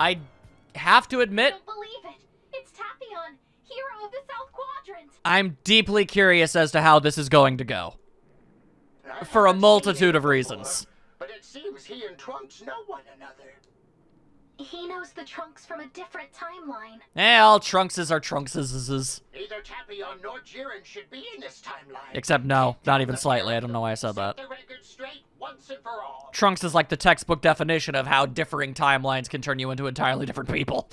I have to I admit, don't believe it. It's Tapion, hero of the South Quadrant. I'm deeply curious as to how this is going to go. For a multitude of reasons. But it seems he and Trunks know one another. He knows the Trunks from a different timeline. All Trunkses are Trunkses. Neither Tapion nor Jiren should be in this timeline. Except no, not even slightly. I don't know why I said that. Set the record straight once and for all. Trunks is like the textbook definition of how differing timelines can turn you into entirely different people.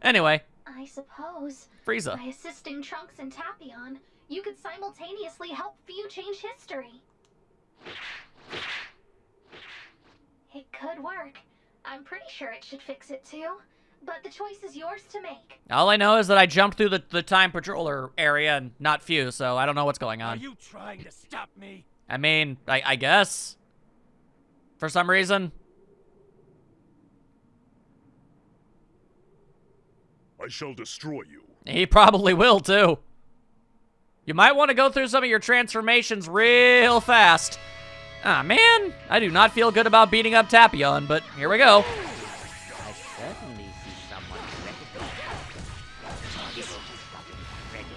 Anyway. I suppose. Frieza. By assisting Trunks and Tapion, you could simultaneously help Fu change history. It could work. I'm pretty sure it should fix it too. But the choice is yours to make. All I know is that I jumped through the time patroller area and not Few, so I don't know what's going on. Are you trying to stop me? I mean, I guess. For some reason. I shall destroy you. He probably will, too. You might want to go through some of your transformations real fast. Ah, man. I do not feel good about beating up Tapion, but here we go. I certainly see someone ready.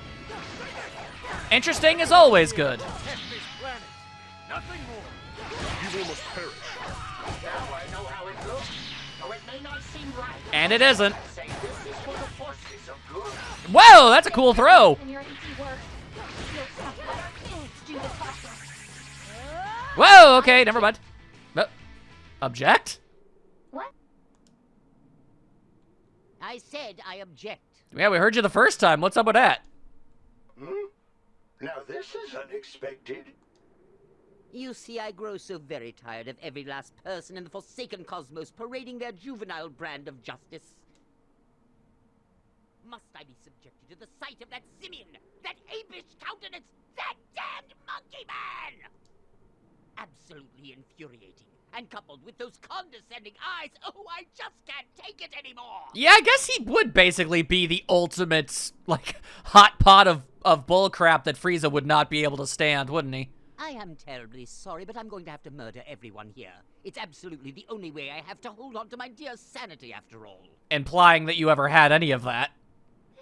Interesting is always good. Protect this planet. Nothing more. Evil must perish. Now I know how it looks. Though it may not seem right. And it isn't. Say this is for the forces of good. Whoa, that's a cool throw. In your empty words, you'll stop let our fists do the talking. Whoa, okay, never mind. Object? What? I said I object. Yeah, we heard you the first time. What's up with that? Now this is unexpected. You see, I grow so very tired of every last person in the Forsaken Cosmos parading their juvenile brand of justice. Must I be subjected to the sight of that simian, that apish countenance, that damned monkey man? Absolutely infuriating. And coupled with those condescending eyes, oh, I just can't take it anymore! Yeah, I guess he would basically be the ultimate, like, hot pot of bullcrap that Frieza would not be able to stand, wouldn't he? I am terribly sorry, but I'm going to have to murder everyone here. It's absolutely the only way I have to hold on to my dear sanity after all. Implying that you ever had any of that.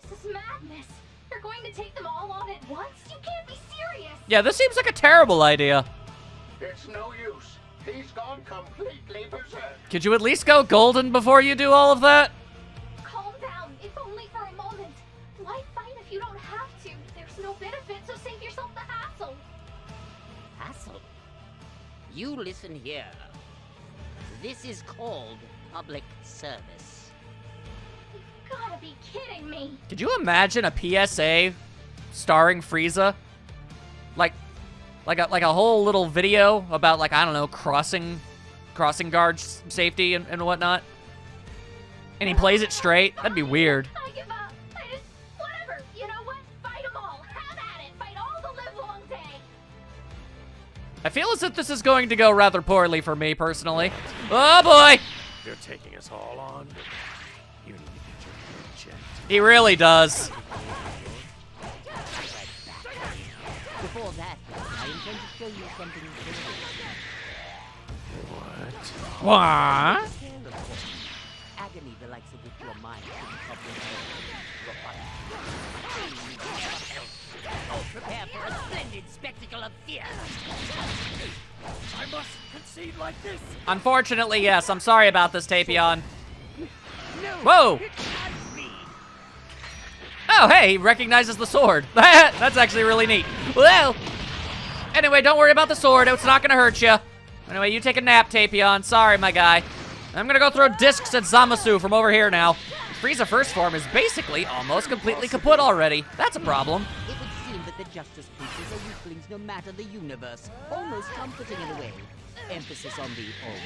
This is madness. You're going to take them all on at once? You can't be serious. Yeah, this seems like a terrible idea. It's no use. He's gone completely berserk. Could you at least go golden before you do all of that? Calm down. It's only for a moment. Why fight if you don't have to? There's no benefit, so save yourself the hassle. Hassle? You listen here. This is called public service. You've gotta be kidding me. Could you imagine a PSA starring Frieza? Like a whole little video about, like, I don't know, crossing guard safety and whatnot. And he plays it straight. That'd be weird. I give up. Whatever. You know what? Fight them all. Have at it. Fight all the live long day. I feel as if this is going to go rather poorly for me, personally. Oh, boy! You're taking us all on. You need to get your head checked. He really does. Before that, I intend to show you something very What? agony, the likes of which your mind couldn't comprehend. Prepare for a splendid spectacle of fear. I must concede like this. Unfortunately, yes. I'm sorry about this, Tapion. No, Whoa! it can't be. Oh, hey, he recognizes the sword. That's actually really neat. Well, anyway, don't worry about the sword. It's not gonna hurt you. Anyway, you take a nap, Tapion. Sorry, my guy. I'm gonna go throw discs at Zamasu from over here now. Frieza first form is basically almost completely kaput already. That's a problem. It would seem that the Justice Pieces are weaklings no matter the universe. Almost comforting in a way. Emphasis on the almost.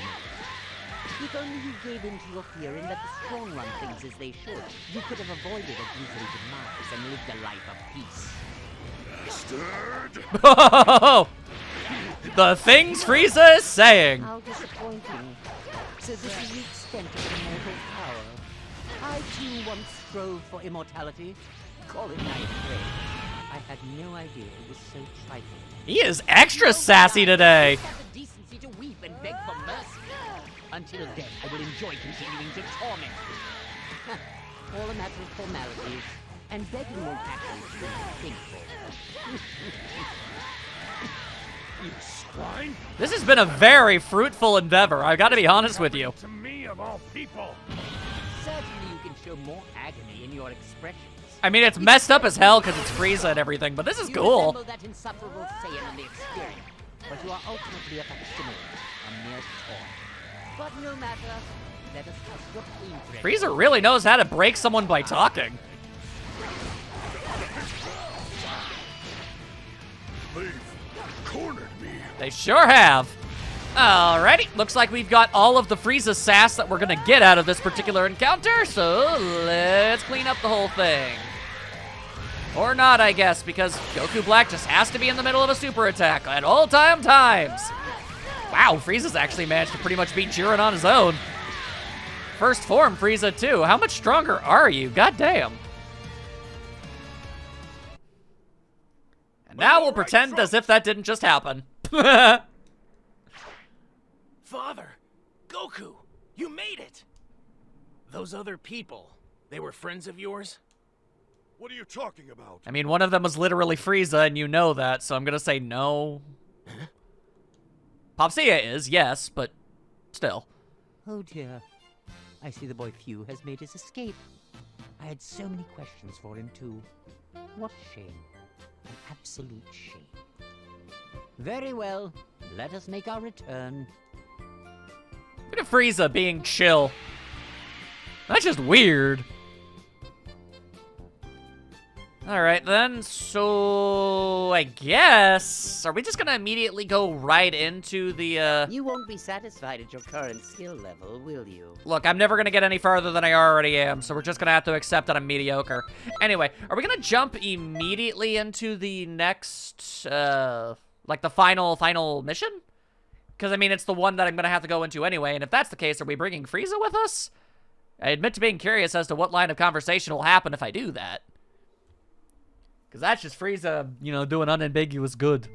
If only you gave in to your fear and let the strong run things as they should, you could have avoided a grisly demise and lived a life of peace. Oh, the things Frieza is saying. How disappointing. So this is the extent of the mortal power. I too once strove for immortality. Call it nice play. I had no idea it was so trifling. He is extra sassy today. Have the decency to weep and beg for mercy. Until then, I will enjoy continuing to torment you. All a matter of formalities, and begging won't actually do anything for You swine! This has been a very fruitful endeavor. I've got to be honest with you. To me, of all people. Certainly you can show more agony in your expressions. I mean, it's messed up as hell because it's Frieza and everything, but this is You cool. resemble that insufferable Saiyan in the exterior, but you are ultimately a facsimile, a mere toy. But no matter, let us test your pain thread. Frieza really knows how to break someone by talking. They've cornered me. They sure have. Alrighty, looks like we've got all of the Frieza sass that we're gonna get out of this particular encounter, so let's clean up the whole thing. Or not, I guess, because Goku Black just has to be in the middle of a super attack at all times. Wow, Frieza's actually managed to pretty much beat Jiren on his own. First form Frieza too. How much stronger are you? God damn. And now we'll pretend as if that didn't just happen. Father, Goku, you made it. Those other people, they were friends of yours? What are you talking about? I mean, one of them was literally Frieza, and you know that, so I'm gonna say no. Popsia is, yes, but still. Oh dear. I see the boy Few has made his escape. I had so many questions for him too. What a shame. An absolute shame. Very well. Let us make our return. Look at Frieza being chill. That's just weird. Alright then, so I guess, are we just gonna immediately go right into the, You won't be satisfied at your current skill level, will you? Look, I'm never gonna get any farther than I already am, so we're just gonna have to accept that I'm mediocre. Anyway, are we gonna jump immediately into the next, like the final mission? Because, I mean, it's the one that I'm gonna have to go into anyway, and if that's the case, are we bringing Frieza with us? I admit to being curious as to what line of conversation will happen if I do that. Because that's just Frieza, you know, doing unambiguous good.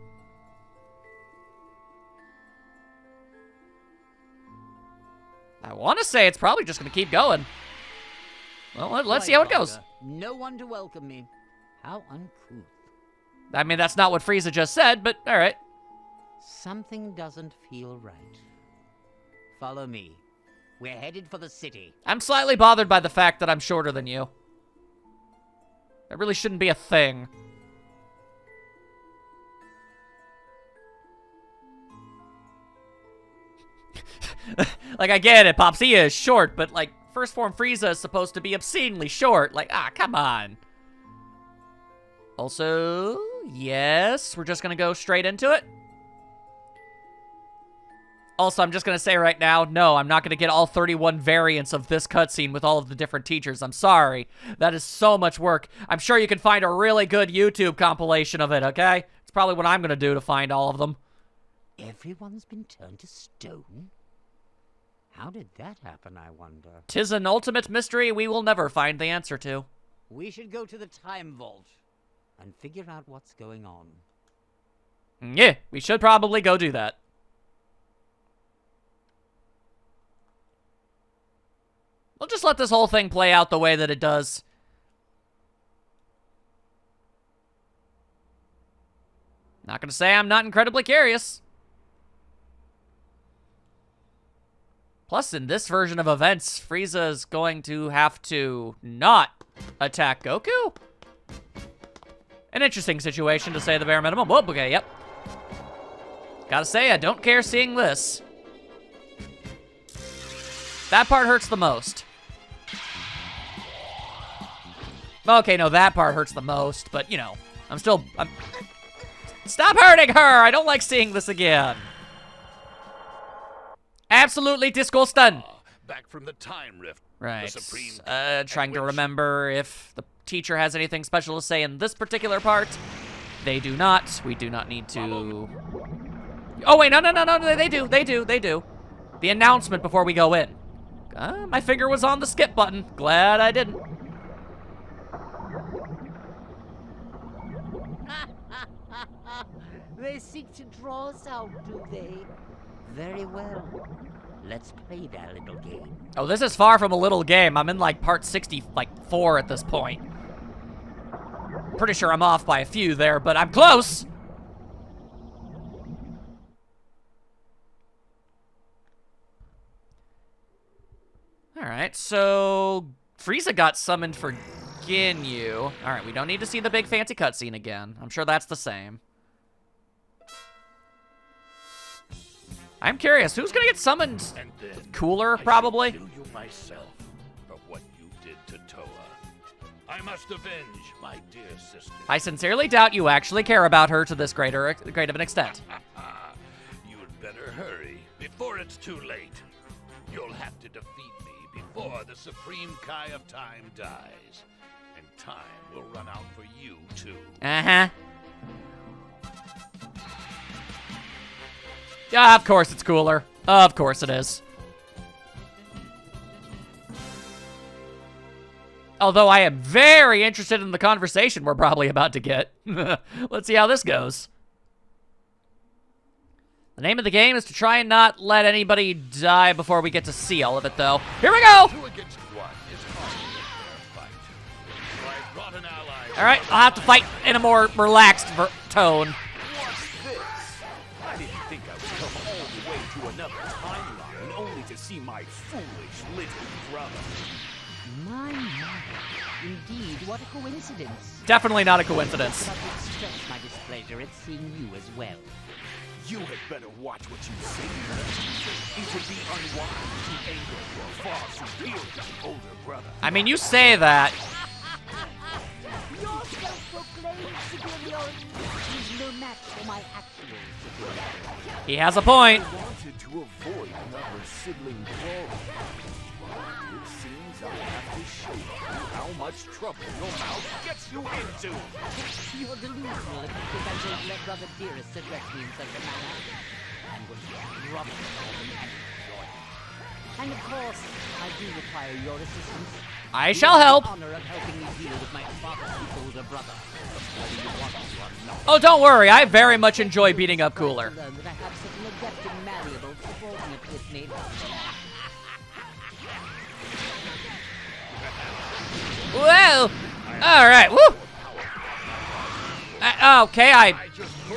I want to say it's probably just going to keep going. Well, let's see how it goes. No one to welcome me. How uncouth. I mean, that's not what Frieza just said, but all right. Something doesn't feel right. Follow me. We're headed for the city. I'm slightly bothered by the fact that I'm shorter than you. That really shouldn't be a thing. Like, I get it, Popsia is short, but, like, first form Frieza is supposed to be obscenely short. Like, come on. Also, yes, we're just gonna go straight into it. Also, I'm just gonna say right now, no, I'm not gonna get all 31 variants of this cutscene with all of the different teachers. I'm sorry. That is so much work. I'm sure you can find a really good YouTube compilation of it, okay? It's probably what I'm gonna do to find all of them. Everyone's been turned to stone? How did that happen, I wonder? 'Tis an ultimate mystery we will never find the answer to. We should go to the time vault and figure out what's going on. Yeah, we should probably go do that. We'll just let this whole thing play out the way that it does. Not gonna say I'm not incredibly curious. Plus, in this version of events, Frieza is going to have to not attack Goku? An interesting situation, to say the bare minimum. Whoop, okay, yep. Gotta say, I don't care seeing this. That part hurts the most. Okay, no, that part hurts the most, but, you know, I'm... Stop hurting her! I don't like seeing this again. Absolutely disgusting. Back from the time rift. Right. The supreme Trying to remember if the teacher has anything special to say in this particular part. They do not. We do not need to... Oh, wait, no, they do. The announcement before we go in. My finger was on the skip button. Glad I didn't. They seek to draw us out, do they? Very well. Let's play that little game. Oh, this is far from a little game. I'm in like part 64 at this point. Pretty sure I'm off by a few there, but I'm close. All right, so Frieza got summoned for Ginyu. All right, we don't need to see the big fancy cutscene again. I'm sure that's the same. I'm curious, who's gonna get summoned? And then Cooler, I probably? shall kill you myself for what you did to Toa. I must avenge my dear sister. I sincerely doubt you actually care about her to this great of an extent. You'd better hurry before it's too late. You'll have to defeat me before the Supreme Kai of Time dies. And time will run out for you, too. Uh-huh. Yeah, of course it's Cooler. Of course it is. Although I am very interested in the conversation we're probably about to get. Let's see how this goes. The name of the game is to try and not let anybody die before we get to see all of it, though. Here we go! 2 against 1 is hard to get a fight. So I brought an ally. All right, I'll have to fight in a more relaxed tone. What's this? I didn't think I would come all the way to another timeline only to see my foolish little brother. My. Indeed, what a coincidence. Definitely not a coincidence. But I would express my displeasure at seeing you as well. You had better watch what you say. It would be unwise to anger your far superior older brother. I mean, you say that. Your self-proclaimed superiority is no match for my actual superiority. He has a point. I wanted to avoid another sibling quarrel. It seems I have to show you how much trouble your mouth gets you into. You're delusional if you think I'm going to let Brother Dearest address me in such a manner. I'm going to rub it on him and enjoy it. And of course, I do require your assistance. I shall help. The honor of helping me deal with my father's older brother. Whether you want to or not. Oh, don't worry. I very much enjoy beating up Cooler. Learn that I have such an adept and malleable subordinate with me. Whoa! All right, woo! Okay, I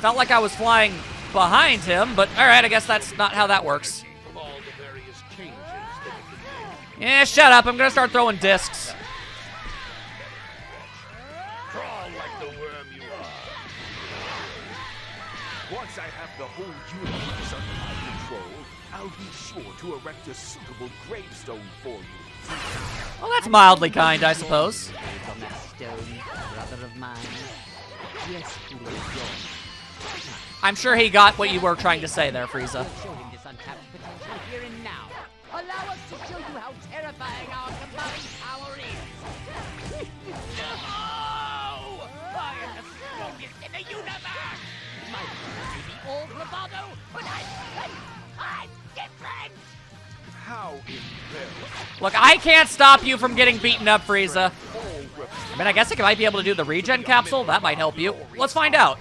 felt like I was flying behind him, but all right, I guess that's not how that works. Of all the various changes that it could make. Yeah, shut up. I'm gonna start throwing discs. Crawl like the worm you are. Once I have the whole universe under my control, I'll be sure to erect a suitable gravestone for you. Well, that's mildly kind, I suppose. On that stone, brother of mine. Yes, Cooler is yours. I'm sure he got what you were trying to say there, Frieza. We'll show him this untapped potential here and now. Allow us to show you how terrifying our combined power is. No! I am the strongest in the universe! My may be all bravado, but I'm different! How embarrassing. Look, I can't stop you from getting beaten up, Frieza. I mean, I guess I might be able to do the regen capsule. That might help you. Let's find out.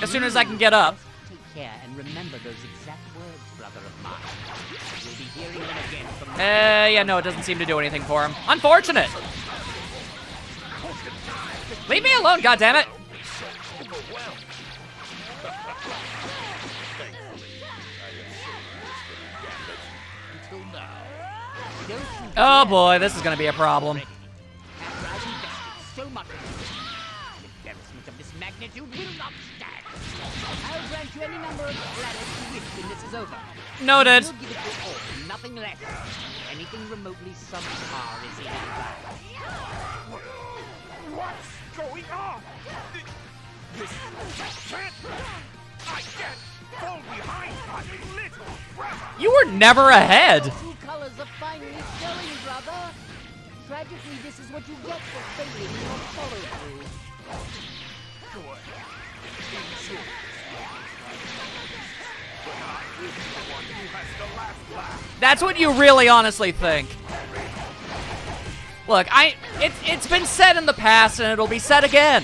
As soon as I can get up. Take care and remember those exact words, brother of mine. You'll be hearing them again from Yeah, no, it doesn't seem to do anything for him. Unfortunate. Leave me alone, goddammit. Until now. Don't you Oh boy, this is gonna be a problem. After I've invested so much, an embarrassment of this magnitude will not stand. I'll grant you any number of planets you wish when this is over. Noted. We'll give it to all, nothing less. Anything remotely subpar is illegal. What's going on? This can't. I can't fall behind my little brother. You were never ahead. True colors are finally showing, brother. Tragically, this is what you get for failing your follow-through. Go ahead. Enjoy. But I will be the one who has the last laugh. That's what you really honestly think. Look, it's been said in the past and it'll be said again.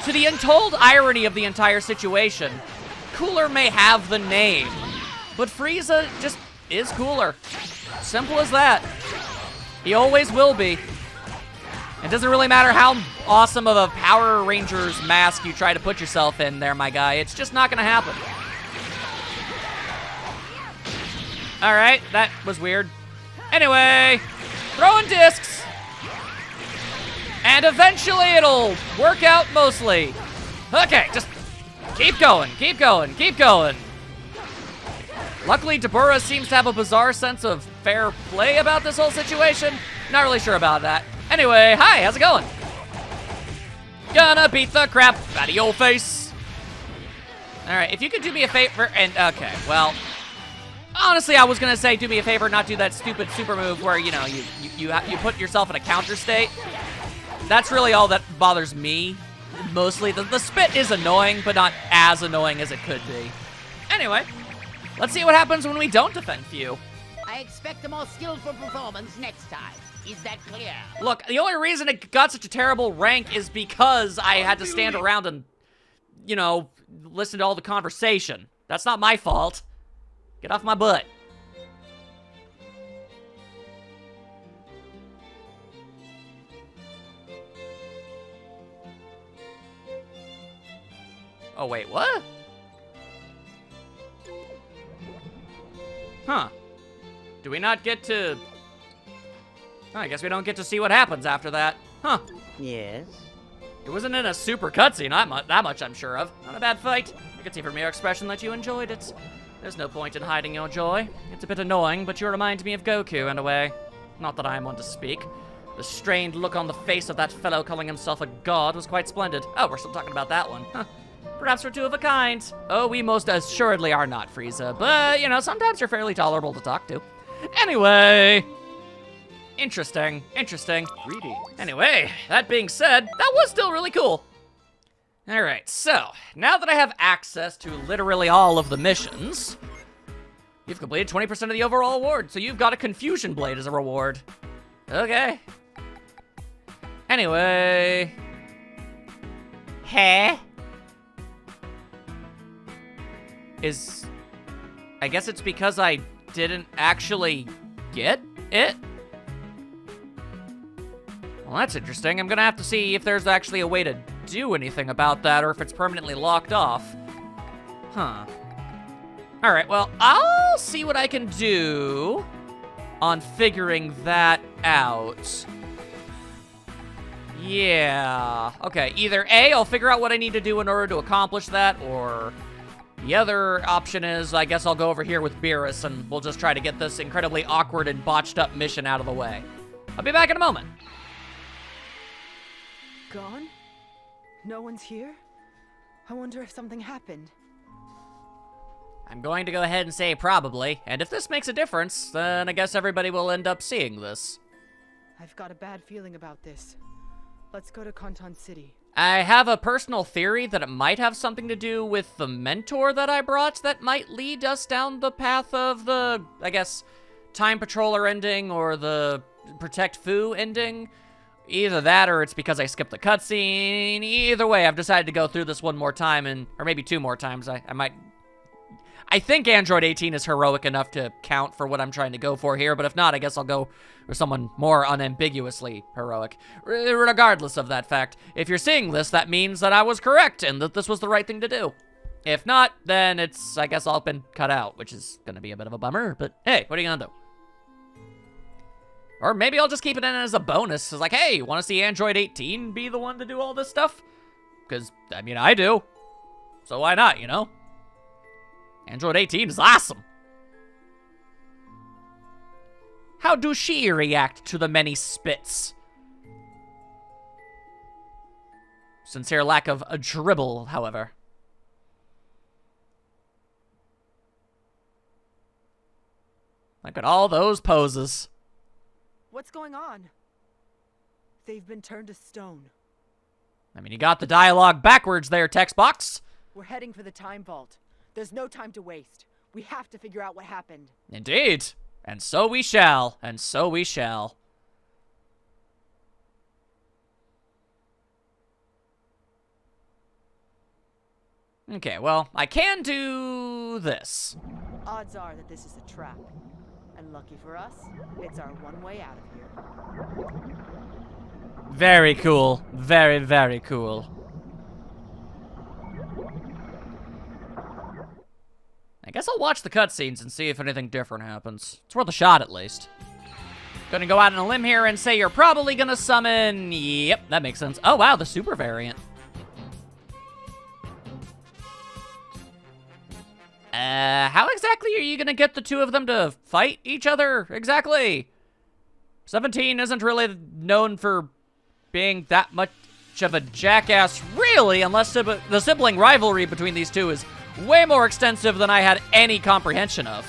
To the untold irony of the entire situation, Cooler may have the name, but Frieza just is cooler. Simple as that. He always will be. It doesn't really matter how awesome of a Power Rangers mask you try to put yourself in there, my guy. It's just not gonna happen. All right, that was weird. Anyway, throwing discs. And eventually it'll work out mostly. Okay, just keep going, keep going, keep going. Luckily, Deborah seems to have a bizarre sense of fair play about this whole situation. Not really sure about that. Anyway, hi, how's it going? Gonna beat the crap out of your face. All right, if you could do me a favor, and okay, well, honestly, I was gonna say do me a favor, not do that stupid super move where, you know, you put yourself in a counter state. That's really all that bothers me, mostly. The spit is annoying, but not as annoying as it could be. Anyway, let's see what happens when we don't defend Few. I expect a more skillful performance next time. Is that clear? Look, the only reason it got such a terrible rank is because I had to stand around and, you know, listen to all the conversation. That's not my fault. Get off my butt. Oh, wait, what? Huh. Do we not get to... Oh, I guess we don't get to see what happens after that. Huh. Yes. It wasn't in a super cutscene, that much I'm sure of. Not a bad fight. I can see from your expression that you enjoyed it. There's no point in hiding your joy. It's a bit annoying, but you remind me of Goku in a way. Not that I am one to speak. The strained look on the face of that fellow calling himself a god was quite splendid. Oh, we're still talking about that one. Huh. Perhaps we're two of a kind. Oh, we most assuredly are not, Frieza. But, you know, sometimes you're fairly tolerable to talk to. Anyway... Interesting, interesting. Greetings. Anyway, that being said, that was still really cool. Alright, so, now that I have access to literally all of the missions, you've completed 20% of the overall award, so you've got a Confusion Blade as a reward. Okay. Anyway... Heh? I guess it's because I didn't actually get it? Well, that's interesting. I'm gonna have to see if there's actually a way to do anything about that or if it's permanently locked off. Huh. All right, well, I'll see what I can do on figuring that out. Yeah. Okay, either A, I'll figure out what I need to do in order to accomplish that, or the other option is I guess I'll go over here with Beerus and we'll just try to get this incredibly awkward and botched up mission out of the way. I'll be back in a moment. Gone? No one's here? I wonder if something happened. I'm going to go ahead and say probably, and if this makes a difference, then I guess everybody will end up seeing this. I've got a bad feeling about this. Let's go to Kanton City. I have a personal theory that it might have something to do with the mentor that I brought that might lead us down the path of the, I guess, Time Patroller ending or the Protect Fu ending. Either that or it's because I skipped the cutscene. Either way, I've decided to go through this one more time, or maybe two more times. I think Android 18 is heroic enough to count for what I'm trying to go for here, but if not, I guess I'll go with someone more unambiguously heroic. Regardless of that fact, if you're seeing this, that means that I was correct and that this was the right thing to do. If not, then it's, I guess, all been cut out, which is gonna be a bit of a bummer, but hey, what are you gonna do? Or maybe I'll just keep it in as a bonus. It's like, hey, want to see Android 18 be the one to do all this stuff? Because, I mean, I do. So why not, you know? Android 18 is awesome. How do she react to the many spits? Sincere lack of a dribble, however. Look at all those poses. What's going on? They've been turned to stone. I mean, you got the dialogue backwards there, text box. We're heading for the time vault. There's no time to waste. We have to figure out what happened. Indeed. And so we shall. And so we shall. Okay, well, I can do this. Odds are that this is a trap. And lucky for us, it's our one way out of here. Very cool. Very, very cool. I guess I'll watch the cutscenes and see if anything different happens. It's worth a shot, at least. Gonna go out on a limb here and say you're probably gonna summon... Yep, that makes sense. Oh, wow, the super variant. How exactly are you gonna get the two of them to fight each other, exactly? 17 isn't really known for being that much of a jackass, really, unless the sibling rivalry between these two is way more extensive than I had any comprehension of.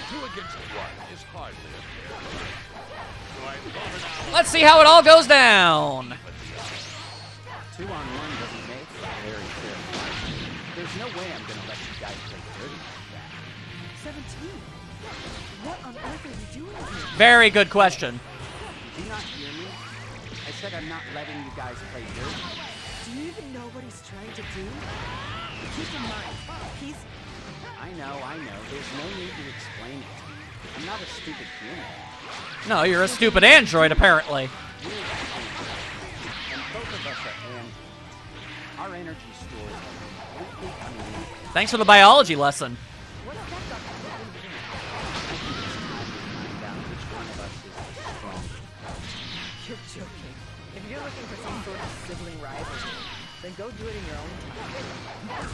2 against 1 is hardly a fair. Let's see how it all goes down. 2-on-1 doesn't make very fair. There's no way I'm gonna let you guys play dirty like that. 17? What on earth are you doing here? Very good question. Did you not hear me? I said I'm not letting you guys play dirty. Do you even know what he's trying to do? Keep in mind, he's... I know. There's no need to explain it. I'm not a stupid human. No, you're a stupid android, apparently. And both of us are androids. Our energy stores are completely unlimited. Thanks for the biology lesson. What's that got to do with me? I think it's time to find out which one of us is the strongest. You're joking. If you're looking for some sort of sibling rivalry, then go do it in your own time.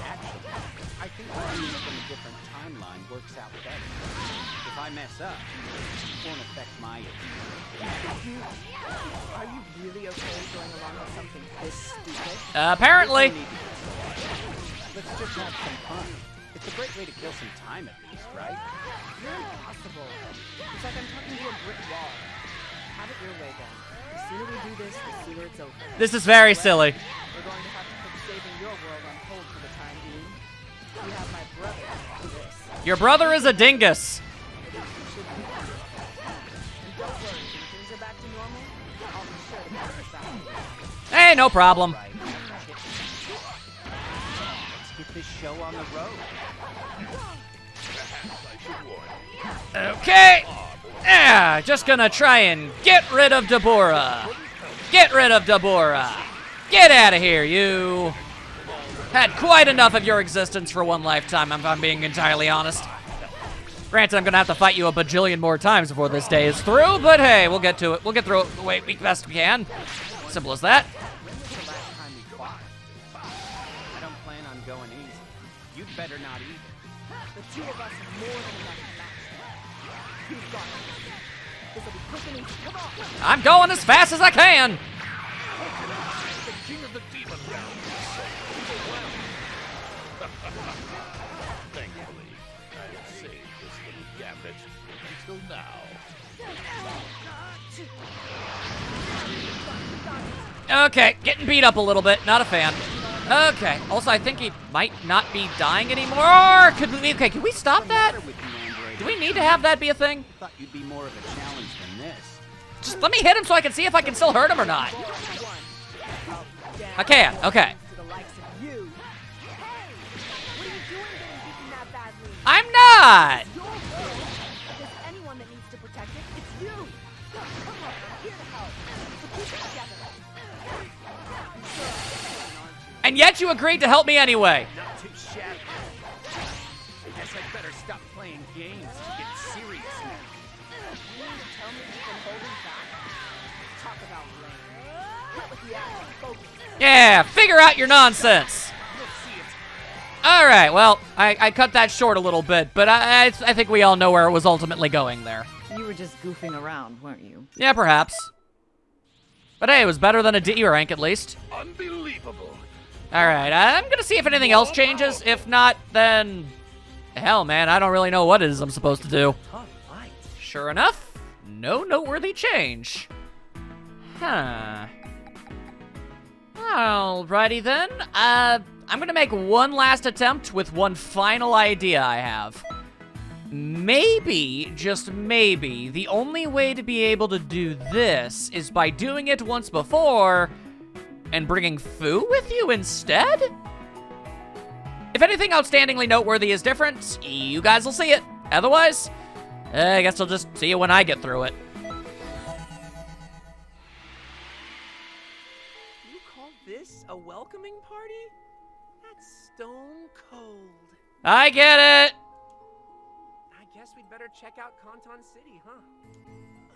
Actually, I think playing from a different timeline works out better. If I mess up, it won't affect my experience. Are you really okay going along with something this stupid? Apparently. Let's just have some fun. It's a great way to kill some time at least, right? You're impossible. It's like I'm talking to a brick wall. Have it your way then. The sooner we do this, the sooner it's over. This is very silly. We're going to have to put saving your world on hold for the time being. We have my brother for this. Your brother is a dingus. And don't worry, when things are back to normal, I'll be sure to pass this out. Hey, no problem. Right. Let's get this show on the road. I should warn you. Okay. Yeah, just gonna try and get rid of Deborah. Get rid of Deborah. Get out of here, you. Had quite enough of your existence for one lifetime, if I'm being entirely honest. Granted, I'm gonna have to fight you a bajillion more times before this day is through, but hey, we'll get to it. We'll get through it the way we best we can. Simple as that. When was the last time we fought? I don't plan on going easy. You'd better not either. The two of us have more than enough to match. You've got it. This'll be quick and easy. Come on. I'm going as fast as I can. The king of the demon realm is so overwhelmed. Thankfully, I have saved this little gambit until now. Okay, getting beat up a little bit. Not a fan. Okay. Also, I think he might not be dying anymore. Could we? Okay, can we stop that? What's the matter with you, Android? Do we need to have that be a thing? Thought you'd be more of a challenge than this. Just let me hit him so I can see if I can still hurt him or not. I can. Okay. To the likes of you. Hey! What are you doing getting beaten that badly? I'm not. Your world. If there's anyone that needs to protect it, it's you. Come on, I'm here to help. So keep it together. And yet you agreed to help me anyway. Not too shabby. I guess I'd better stop playing games and get serious now. You mean to tell me you've been holding back? Talk about lame. Get with the action, focus. Yeah, figure out your nonsense. You'll see it. All right, well, I cut that short a little bit, but I think we all know where it was ultimately going there. You were just goofing around, weren't you? Yeah, perhaps. But hey, it was better than a D rank at least. Unbelievable. All right, I'm gonna see if anything else changes. If not, then hell, man, I don't really know what it is I'm supposed to do. Sure enough, no noteworthy change. Huh. Alrighty then. I'm gonna make one last attempt with one final idea I have. Maybe, just maybe, the only way to be able to do this is by doing it once before and bringing Fu with you instead? If anything outstandingly noteworthy is different, you guys will see it. Otherwise, I guess I'll just see you when I get through it. You call this a welcoming party? That's stone cold. I get it. I guess we'd better check out Canton City, huh?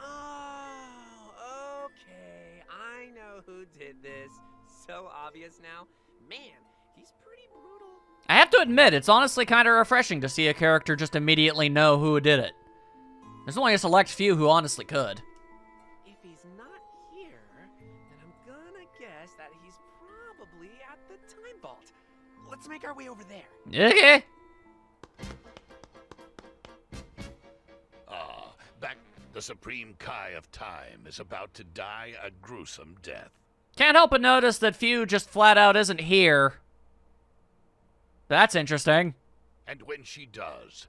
Oh, okay. I know who did this. So obvious now. Man, he's pretty brutal. I have to admit, it's honestly kind of refreshing to see a character just immediately know who did it. There's only a select few who honestly could. If he's not here, then I'm gonna guess that he's probably at the time vault. Let's make our way over there. Okay. Back the Supreme Kai of Time is about to die a gruesome death. Can't help but notice that Few just flat out isn't here. That's interesting. And when she does,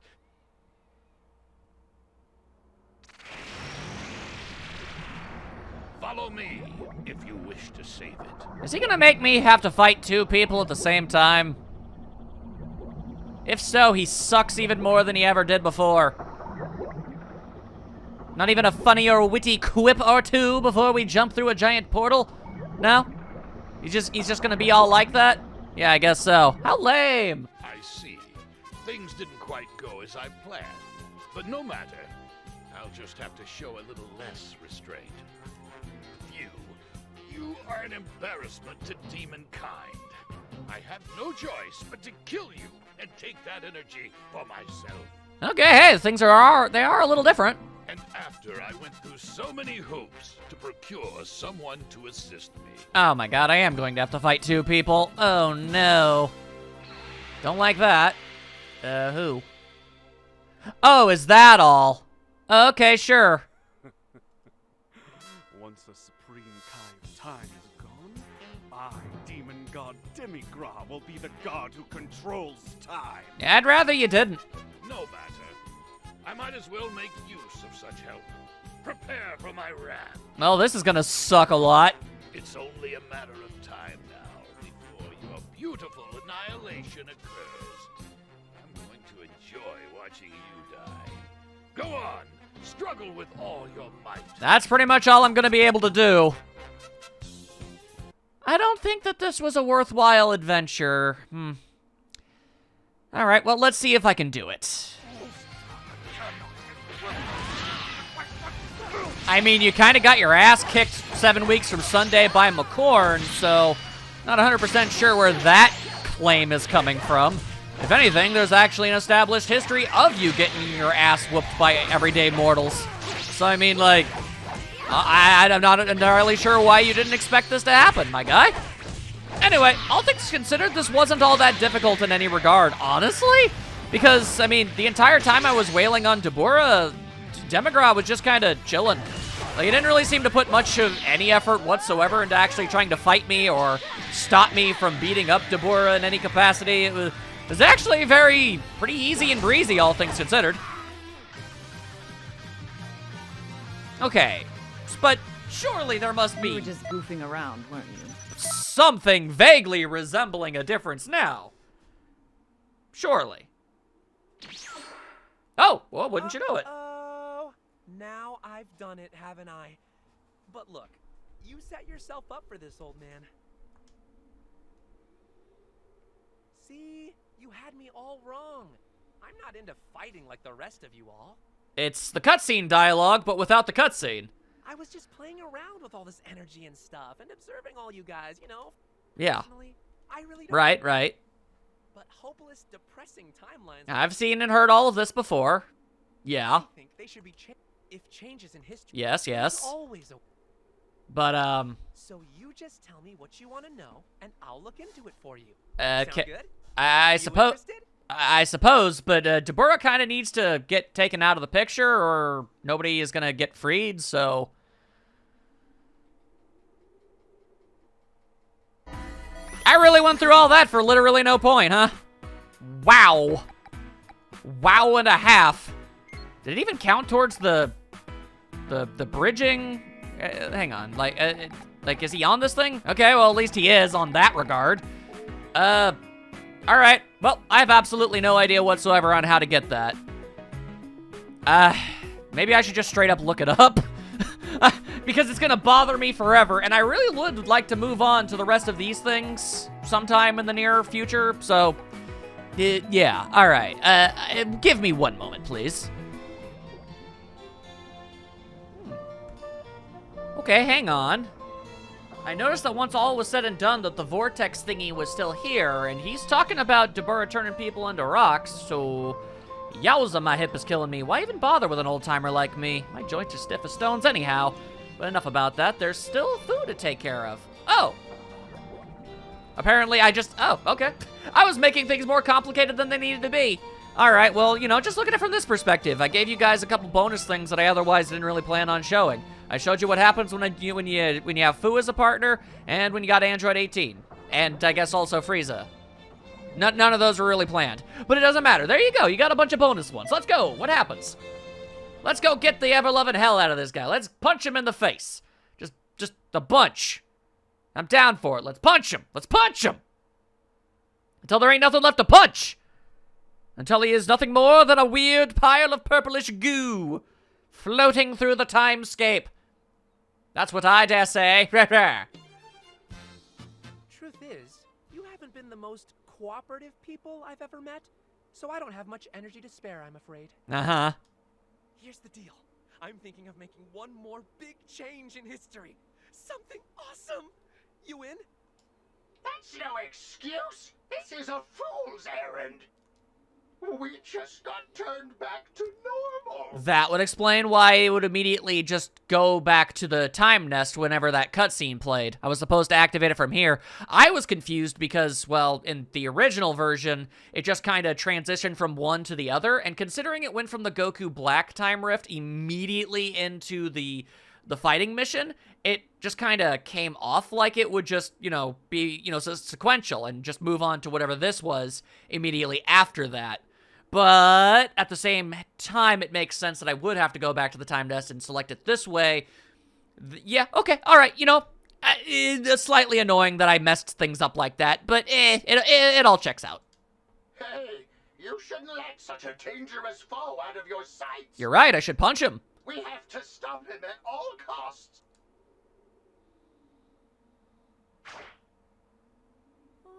follow me if you wish to save it. Is he gonna make me have to fight 2 people at the same time? If so, he sucks even more than he ever did before. Not even a funny or witty quip or 2 before we jump through a giant portal? No? He's just gonna be all like that? Yeah, I guess so. How lame! I see. Things didn't quite go as I planned. But no matter. I'll just have to show a little less restraint. You are an embarrassment to demon kind. I have no choice but to kill you and take that energy for myself. Okay, hey, things are a little different. And after I went through so many hoops to procure someone to assist me. Oh my god, I am going to have to fight 2 people. Oh no. Don't like that. Who? Oh, is that all? Okay, sure. Once the Supreme Kai of Time is gone, I, Demon God Demigra, will be the god who controls time. Yeah, I'd rather you didn't. No matter. I might as well make use of such help. Prepare for my wrath. Well, this is gonna suck a lot. It's only a matter of time now before your beautiful annihilation occurs. I'm going to enjoy watching you die. Go on, struggle with all your might. That's pretty much all I'm gonna be able to do. I don't think that this was a worthwhile adventure. Alright, well, let's see if I can do it. I mean, you kind of got your ass kicked 7 weeks from Sunday by McCorn, so not 100% sure where that claim is coming from. If anything, there's actually an established history of you getting your ass whooped by everyday mortals. So, I mean, like, I'm not entirely sure why you didn't expect this to happen, my guy. Anyway, all things considered, this wasn't all that difficult in any regard, honestly. Because, I mean, the entire time I was wailing on Deborah, Demigra was just kind of chilling. Like, he didn't really seem to put much of any effort whatsoever into actually trying to fight me or stop me from beating up Deborah in any capacity. It was actually pretty easy and breezy, all things considered. Okay, but surely there must You be were just goofing around, weren't you? something vaguely resembling a difference now. Surely. Oh, well, wouldn't you know it? Oh, now I've done it, haven't I? But look, you set yourself up for this, old man. See, you had me all wrong. I'm not into fighting like the rest of you all. It's the cutscene dialogue, but without the cutscene. I was just playing around with all this energy and stuff and observing all you guys, you know. Yeah. Personally, I really don't. Right. But hopeless, depressing timelines. I've seen and heard all of this before. Yeah. I think they should be if changes in history. Yes. there's always a. But, So you just tell me what you want to know, and I'll look into it for you. Sound good? I You suppose... interested? I suppose, but Deborah kind of needs to get taken out of the picture or nobody is going to get freed, so... I really went through all that for literally no point, huh? Wow. Wow and a half. Did it even count towards the bridging? Hang on, like, is he on this thing? Okay, well, at least he is on that regard. Alright, well, I have absolutely no idea whatsoever on how to get that. Maybe I should just straight up look it up. Because it's gonna bother me forever, and I really would like to move on to the rest of these things sometime in the near future, so... yeah, alright. Give me one moment, please. Okay, hang on. I noticed that once all was said and done that the vortex thingy was still here, and he's talking about Dabura turning people into rocks, so... Yowza, my hip is killing me. Why even bother with an old-timer like me? My joints are stiff as stones anyhow. But enough about that. There's still food to take care of. Oh. Apparently oh, okay. I was making things more complicated than they needed to be. Alright, well, you know, just look at it from this perspective. I gave you guys a couple bonus things that I otherwise didn't really plan on showing. I showed you what happens when you have Fu as a partner, and when you got Android 18. And I guess also Frieza. None of those were really planned. But it doesn't matter. There you go. You got a bunch of bonus ones. Let's go. What happens? Let's go get the ever-loving hell out of this guy. Let's punch him in the face. Just a bunch. I'm down for it. Let's punch him. Let's punch him. Until there ain't nothing left to punch. Until he is nothing more than a weird pile of purplish goo floating through the timescape. That's what I dare say. Truth is, you haven't been the most cooperative people I've ever met, so I don't have much energy to spare, I'm afraid. Uh-huh. Here's the deal. I'm thinking of making one more big change in history. Something awesome. You in? That's no excuse. This is a fool's errand. We just got turned back to normal. That would explain why it would immediately just go back to the time nest whenever that cutscene played. I was supposed to activate it from here. I was confused because, well, in the original version, it just kind of transitioned from one to the other, and considering it went from the Goku Black time rift immediately into the fighting mission, it just kind of came off like it would just, you know, be, you know, sequential and just move on to whatever this was immediately after that. But at the same time, it makes sense that I would have to go back to the time nest and select it this way. Yeah, okay, all right, you know, it's slightly annoying that I messed things up like that, but it all checks out. Hey, you shouldn't let such a dangerous foe out of your sight. You're right, I should punch him. We have to stop him at all costs.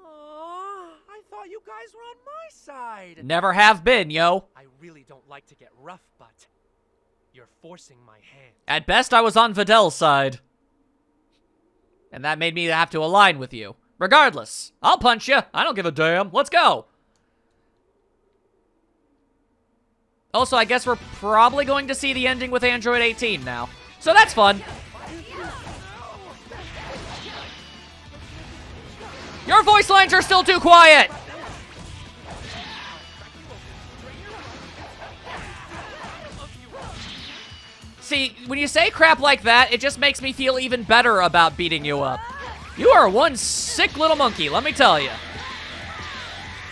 I thought you guys were on my side. Never have been, yo. I really don't like to get rough, but you're forcing my hand. At best, I was on Videl's side. And that made me have to align with you. Regardless, I'll punch you. I don't give a damn. Let's go. Also, I guess we're probably going to see the ending with Android 18 now. So that's fun. Your voice lines are still too quiet. See, when you say crap like that, it just makes me feel even better about beating you up. You are one sick little monkey, let me tell you.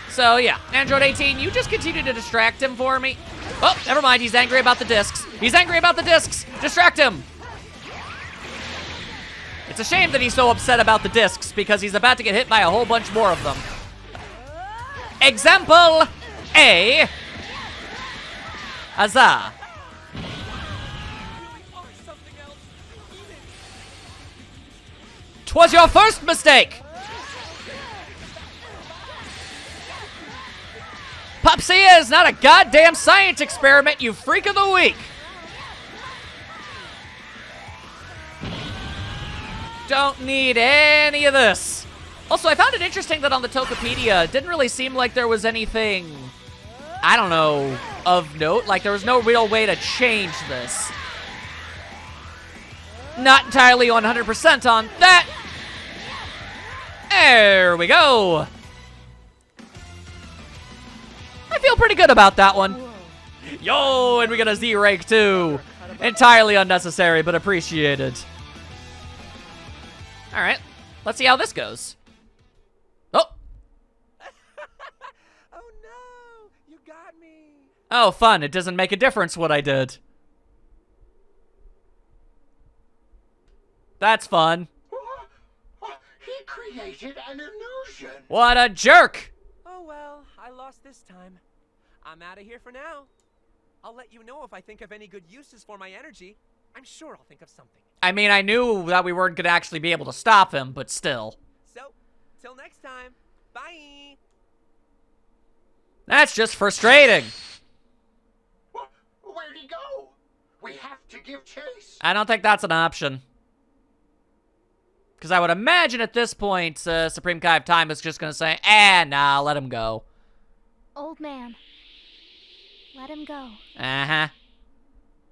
So yeah, Android 18, you just continue to distract him for me. Oh, never mind, he's angry about the discs. He's angry about the discs. Distract him. It's a shame that he's so upset about the discs because he's about to get hit by a whole bunch more of them. Example A. Huzzah. Twas your first mistake. Popsia is not a goddamn science experiment, you freak of the week. Don't need any of this. Also, I found it interesting that on the Tokopedia, it didn't really seem like there was anything, I don't know, of note. Like, there was no real way to change this. Not entirely 100% on that. There we go. I feel pretty good about that one. Yo, and we got a Z rank too. Entirely unnecessary, but appreciated. All right, let's see how this goes. Oh. Oh no, you got me. Oh, fun. It doesn't make a difference what I did. That's fun. He created an illusion. What a jerk. Oh well, I lost this time. I'm out of here for now. I'll let you know if I think of any good uses for my energy. I'm sure I'll think of something. I mean, I knew that we weren't going to actually be able to stop him, but still. So, till next time. Bye! That's just frustrating. Where'd he go? We have to give chase. I don't think that's an option. Because I would imagine at this point, Supreme Kai of Time is just going to say, nah, let him go. Old man. Let him go. Uh-huh.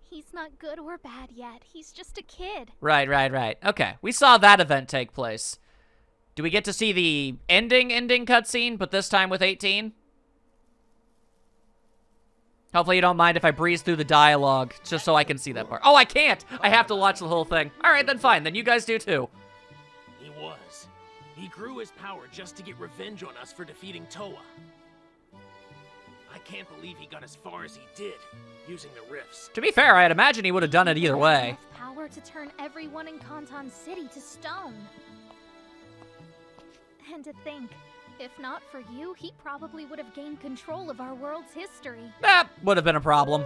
He's not good or bad yet. He's just a kid. Right. Okay, we saw that event take place. Do we get to see the ending cutscene, but this time with 18? Hopefully you don't mind if I breeze through the dialogue, just so I can see that part. Oh, I can't! I have to watch the whole thing. Alright, then fine. Then you guys do too. He was. He grew his power just to get revenge on us for defeating Toa. I can't believe he got as far as he did, using the rifts. To be fair, I'd imagine he would have done it either way. Enough power to turn everyone in Kanton City to stone. And to think, if not for you, he probably would have gained control of our world's history. That would have been a problem.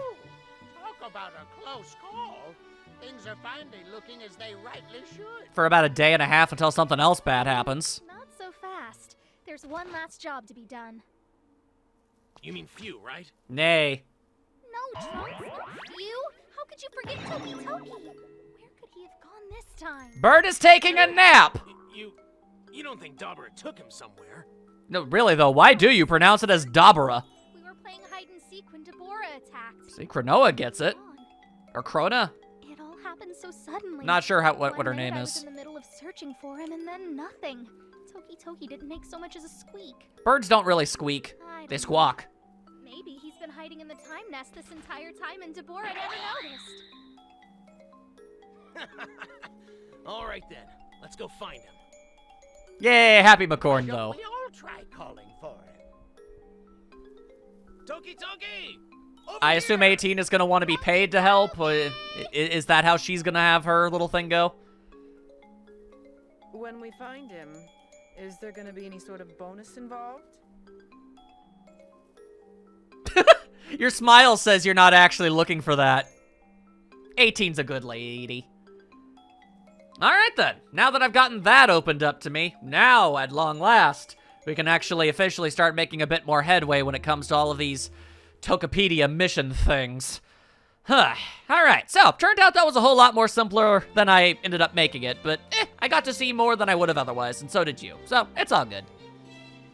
Talk about a close call. Things are finally looking as they rightly should. For about a day and a half until something else bad happens. Not so fast. There's one last job to be done. You mean Few, right? Nay. No, Trunks, not you. How could you forget Toki Toki? Where could he have gone this time? Bird is taking a nap! You don't think Dabura took him somewhere? No, really though, why do you pronounce it as Dabura? We were playing hide and seek when Deborah attacked. See, Cronoa gets it. Or Krona? It all happened so suddenly. Not sure what her One name minute I was is. in the middle of searching for him, and then nothing. Toki Toki didn't make so much as a squeak. Birds don't really squeak. I They don't squawk. know. Maybe he's been hiding in the time nest this entire time, and Deborah never noticed. All right then, let's go find him. Yay, happy McCorn Don't though. we all try calling for him? Toki Toki! Over I assume here! 18 is gonna want to be paid to help. Is that how she's gonna have her little thing go? When we find him, is there gonna be any sort of bonus involved? Your smile says you're not actually looking for that. 18's a good lady. Alright then, now that I've gotten that opened up to me, now, at long last, we can actually officially start making a bit more headway when it comes to all of these Tokopedia mission things. Huh. Alright, so, turned out that was a whole lot more simpler than I ended up making it, but I got to see more than I would have otherwise, and so did you. So, it's all good.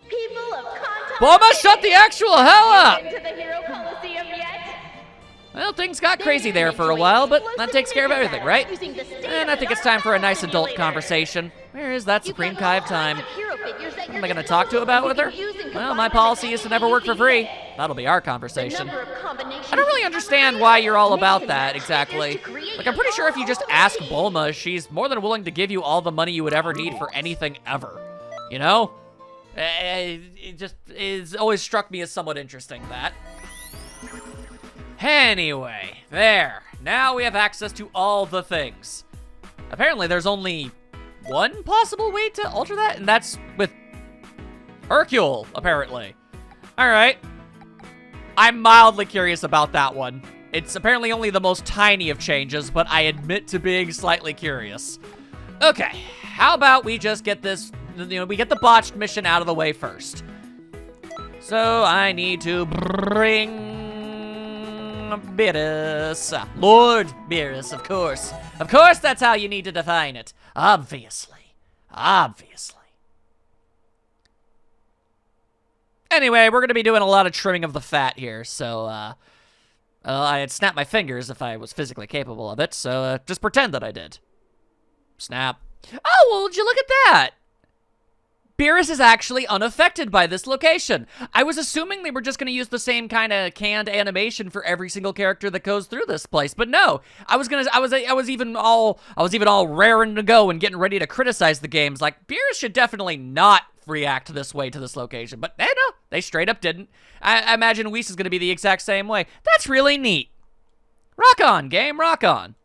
People of Kanton Bulma, shut the actual hell up! Been to the Hero Coliseum yet? Well, things got crazy there for a while, but that takes care of everything, right? And I think it's time for a nice adult conversation. Where is that Supreme Kai of Time? What am I gonna talk to about with her? Well, my policy is to never work for free. That'll be our conversation. I don't really understand why you're all about that, exactly. Like, I'm pretty sure if you just ask Bulma, she's more than willing to give you all the money you would ever need for anything ever. You know? It just is always struck me as somewhat interesting, that. Anyway, there. Now we have access to all the things. Apparently there's only one possible way to alter that, and that's with Hercule, apparently. Alright. I'm mildly curious about that one. It's apparently only the most tiny of changes, but I admit to being slightly curious. Okay, how about we just get this, we get the botched mission out of the way first. So I need to bring Beerus. Lord Beerus, of course. Of course that's how you need to define it. Obviously. Obviously. Anyway, we're going to be doing a lot of trimming of the fat here, so, I'd snap my fingers if I was physically capable of it, so, just pretend that I did. Snap. Oh, well, would you look at that? Beerus is actually unaffected by this location. I was assuming they were just going to use the same kind of canned animation for every single character that goes through this place, but no. I was even all raring to go and getting ready to criticize the games. Like, Beerus should definitely not react this way to this location, but no, they straight up didn't. I imagine Whis is going to be the exact same way. That's really neat. Rock on, game, rock on.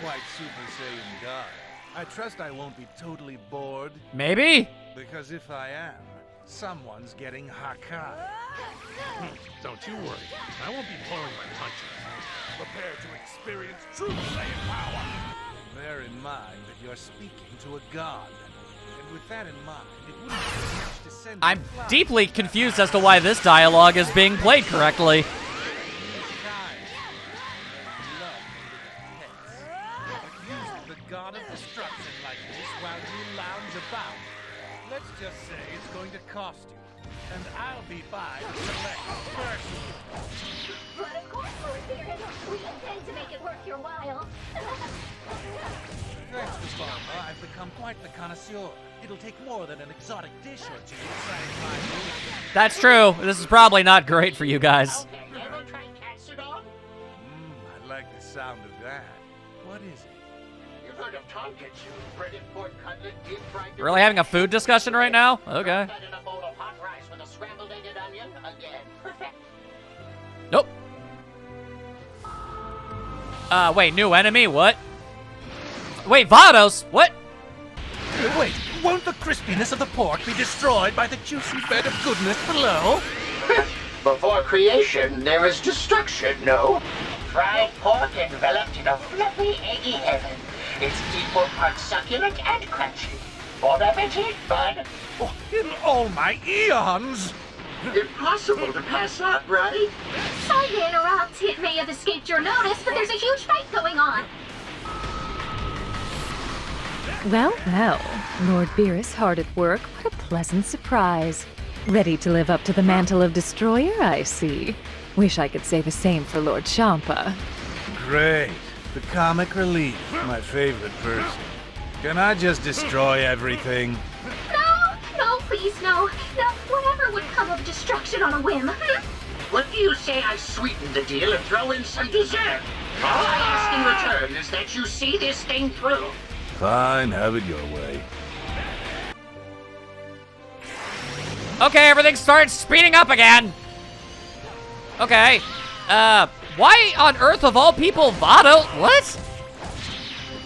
Quite Super Saiyan God. I trust I won't be totally bored. Maybe? Because if I am, someone's getting Hakai. Don't you worry. I won't be pulling my punches. Prepare to experience true Saiyan power. Bear in mind that you're speaking to a god. And with that in mind, it wouldn't be much to send I'm deeply confused as to why this dialogue is being played correctly. God of destruction like this while you lounge about. Let's just say it's going to cost you, and I'll be by to collect personally. But of course, Lord Baron, we intend to make it worth your while. Thanks, Miss Barber. I've become quite the connoisseur. It'll take more than an exotic dish or two to satisfy me. That's true. This is probably not great for you guys. Ever tried Katsudon? I like the sound of that. What is it? You've heard of tonkatsu, breaded pork cutlet, deep fried. Really having a food discussion right now? Okay. That in a bowl of hot rice with a scrambled egg and onion again. Perfect. Nope. Wait, new enemy? What? Wait, Vados? What? Wait, won't the crispiness of the pork be destroyed by the juicy bed of goodness below? Before creation, there is destruction, no? Fried pork enveloped in a fluffy, eggy heaven. It's equal parts succulent and crunchy. Bon appetit, bud. Oh, in all my eons! Impossible to pass up, right? Sorry to interrupt. It may have escaped your notice, but there's a huge fight going on. Well, well. Lord Beerus hard at work. What a pleasant surprise. Ready to live up to the mantle of Destroyer, I see. Wish I could say the same for Lord Champa. Great. The comic relief. My favorite person. Can I just destroy everything? No, please, no. Now, whatever would come of destruction on a whim. What do you say I sweeten the deal and throw in some dessert? All I ask in return is that you see this thing through. Fine, have it your way. Okay, everything starts speeding up again. Okay. Why on earth of all people, Vado? What?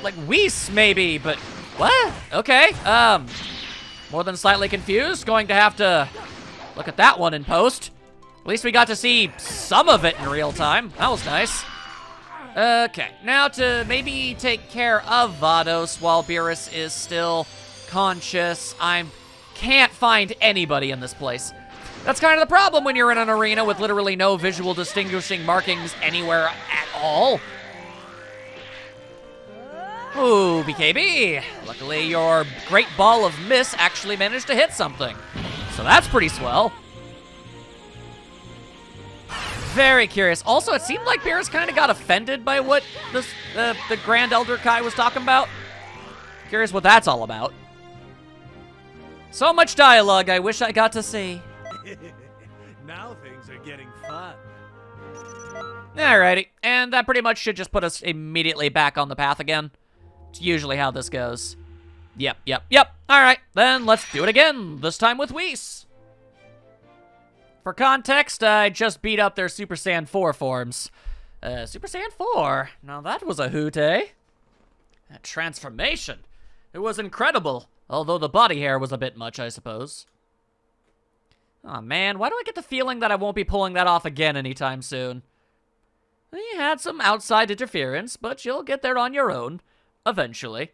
Like Whis, maybe, but what? Okay, more than slightly confused. Going to have to look at that one in post. At least we got to see some of it in real time. That was nice. Okay, now to maybe take care of Vados while Beerus is still conscious. I can't find anybody in this place. That's kind of the problem when you're in an arena with literally no visual distinguishing markings anywhere at all. Ooh, BKB. Luckily, your great ball of miss actually managed to hit something. So that's pretty swell. Very curious. Also, it seemed like Beerus kind of got offended by what this, the Grand Elder Kai was talking about. Curious what that's all about. So much dialogue I wish I got to see. Now things are getting fun. Alrighty, and that pretty much should just put us immediately back on the path again. It's usually how this goes. Yep. Alright, then let's do it again, this time with Whis. For context, I just beat up their Super Saiyan 4 forms. Super Saiyan 4? Now that was a hoot, eh? That transformation. It was incredible, although the body hair was a bit much, I suppose. Aw, man, why do I get the feeling that I won't be pulling that off again anytime soon? You had some outside interference, but you'll get there on your own, eventually.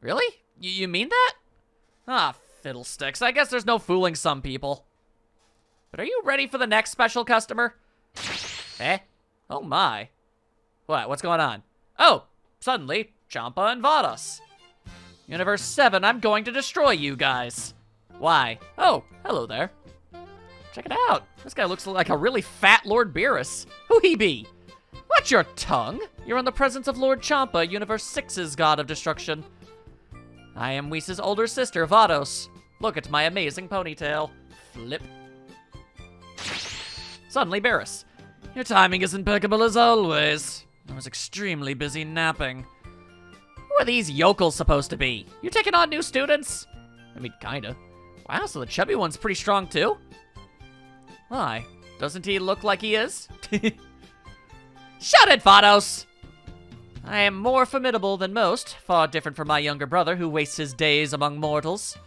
Really? You mean that? Ah, fiddlesticks. I guess there's no fooling some people. But are you ready for the next special customer? Eh? Oh my. What? What's going on? Oh, suddenly, Champa and Vados. Universe 7, I'm going to destroy you guys. Why? Oh, hello there. Check it out. This guy looks like a really fat Lord Beerus. Who he be? Watch your tongue. You're in the presence of Lord Champa, Universe 6's god of destruction. I am Whis' older sister, Vados. Look at my amazing ponytail. Flip. Suddenly, Beerus. Your timing is impeccable as always. I was extremely busy napping. Who are these yokels supposed to be? You taking on new students? I mean, kinda. Wow, so the chubby one's pretty strong too? Why? Doesn't he look like he is? Shut it, Vados! I am more formidable than most, far different from my younger brother who wastes his days among mortals.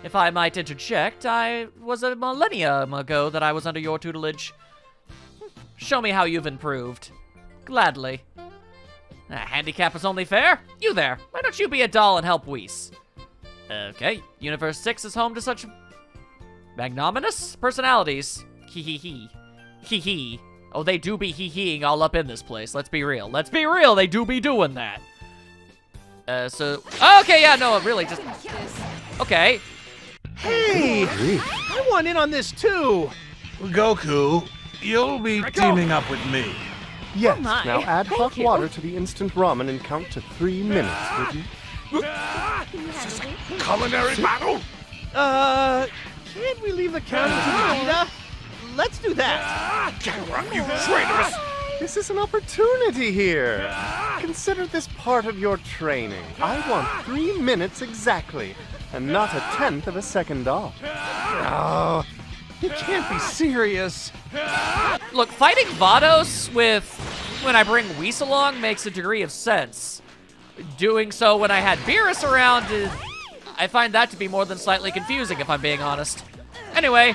If I might interject, I was a millennium ago that I was under your tutelage. Show me how you've improved. Gladly. Handicap is only fair. You there, why don't you be a doll and help Whis? Okay, Universe 6 is home to such magnanimous personalities. Hee. Oh, they do be hee-heeing all up in this place. Let's be real. Let's be real, they do be doing that. Okay, yeah, no, really, just... Okay. Hey! I want in on this too! Goku, you'll be teaming up with me. Yes, now add hot water to the instant ramen and count to 3 minutes, would you? Is this a culinary battle? Can't we leave the counting to Vegeta? Let's do that! You traitorous! This is an opportunity here. Consider this part of your training. I want 3 minutes exactly, and not a 1/10 of a second off. Oh, you can't be serious. Look, fighting Vados when I bring Whis along makes a degree of sense. Doing so when I had Beerus around, I find that to be more than slightly confusing, if I'm being honest. Anyway,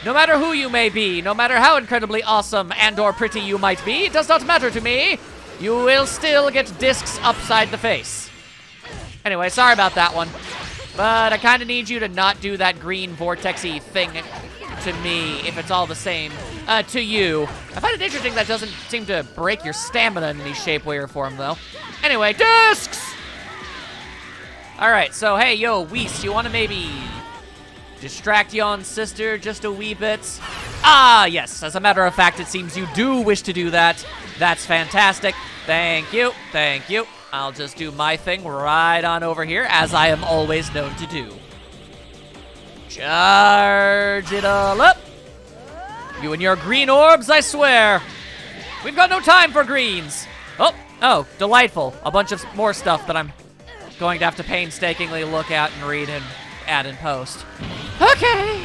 no matter who you may be, no matter how incredibly awesome and or pretty you might be, it does not matter to me. You will still get discs upside the face. Anyway, sorry about that one. But I kind of need you to not do that green vortex-y thing to me, if it's all the same to you. I find it interesting that doesn't seem to break your stamina in any shape, way, or form, though. Anyway, discs! Alright, so hey, yo, Whis, you want to maybe distract yon sister just a wee bit? Ah, yes, as a matter of fact, it seems you do wish to do that. That's fantastic. Thank you, thank you. I'll just do my thing right on over here, as I am always known to do. Charge it all up. You and your green orbs, I swear. We've got no time for greens. Oh, delightful. A bunch of more stuff that I'm going to have to painstakingly look at and read and add in post. Okay.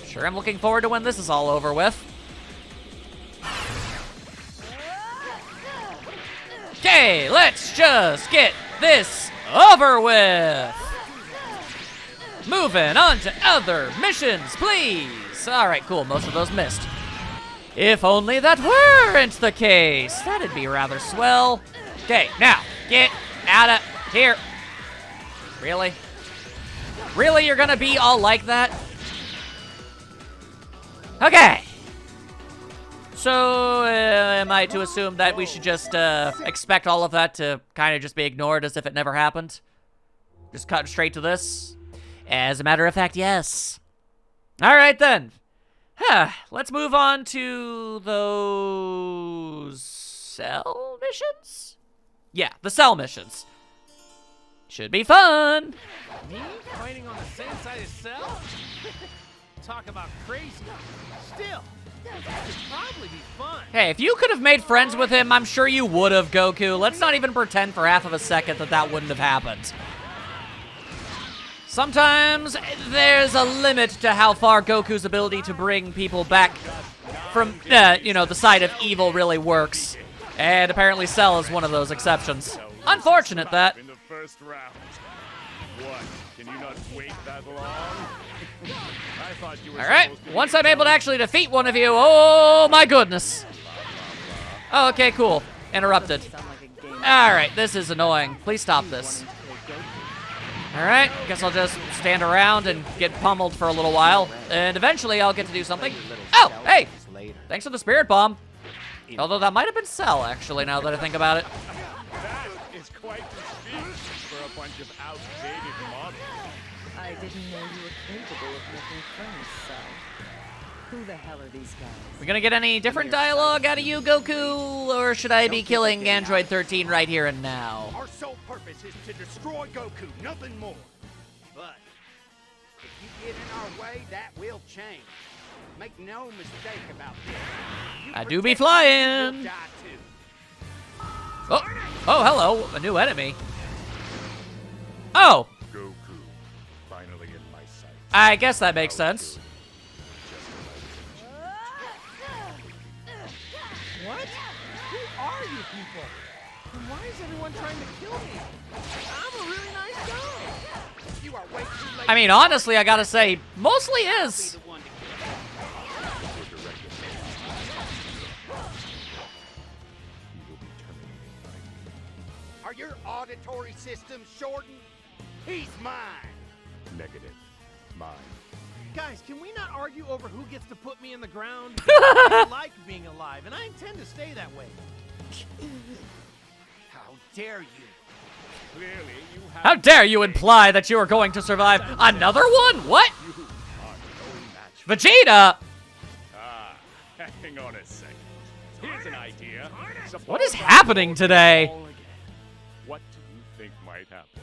Sure, I'm looking forward to when this is all over with. Okay, let's just get this over with. Moving on to other missions, please. All right, cool. Most of those missed. If only that weren't the case. That'd be rather swell. Okay, now, get out of here. Really? Really, you're gonna be all like that? Okay. So, am I to assume that we should just expect all of that to kind of just be ignored as if it never happened? Just cut straight to this? As a matter of fact, yes. All right, then. Let's move on to those cell missions? Yeah, the cell missions. Should be fun. Me fighting on the same side as Cell? Talk about crazy. Still, that could probably be fun. Hey, if you could have made friends with him, I'm sure you would have, Goku. Let's not even pretend for half of a second that that wouldn't have happened. Sometimes there's a limit to how far Goku's ability to bring people back from, the side of evil really works. And apparently Cell is one of those exceptions. Unfortunate that. In the first round. What? Can you not wait that long? I thought you were Alright, once I'm able to actually defeat one of you, oh my goodness. Oh, okay, cool. Interrupted. Alright, this is annoying. Please stop this. Alright, guess I'll just stand around and get pummeled for a little while, and eventually I'll get to do something. Oh, hey! Thanks for the spirit bomb. Although that might have been Cell, actually, now that I think about it. That is quite the speech for a bunch of outdated models. I didn't know you were capable of making friends, Cell. Who the hell are these guys? We gonna get any different dialogue out of you, Goku? Or should I be killing Android 13 right here and now? Our sole purpose is to destroy Goku, nothing more. But if you get in our way, that will change. Make no mistake about this. I do be flying. Oh, hello, a new enemy. Oh. Goku, finally in my sight. I guess that makes sense. What? Who are you people? And why is everyone trying to kill me? I'm a really nice guy. You are way too late. I mean, honestly, I gotta say, mostly is. Are your auditory systems shortened? He's mine. Negative. Mine. Guys, can we not argue over who gets to put me in the ground? I like being alive, and I intend to stay that way. How dare you? Clearly, you have. How dare you imply that you are going to survive another one? What? You are no match. Vegeta! Ah, hang on a second. Here's an idea. What is happening today? What do you think might happen?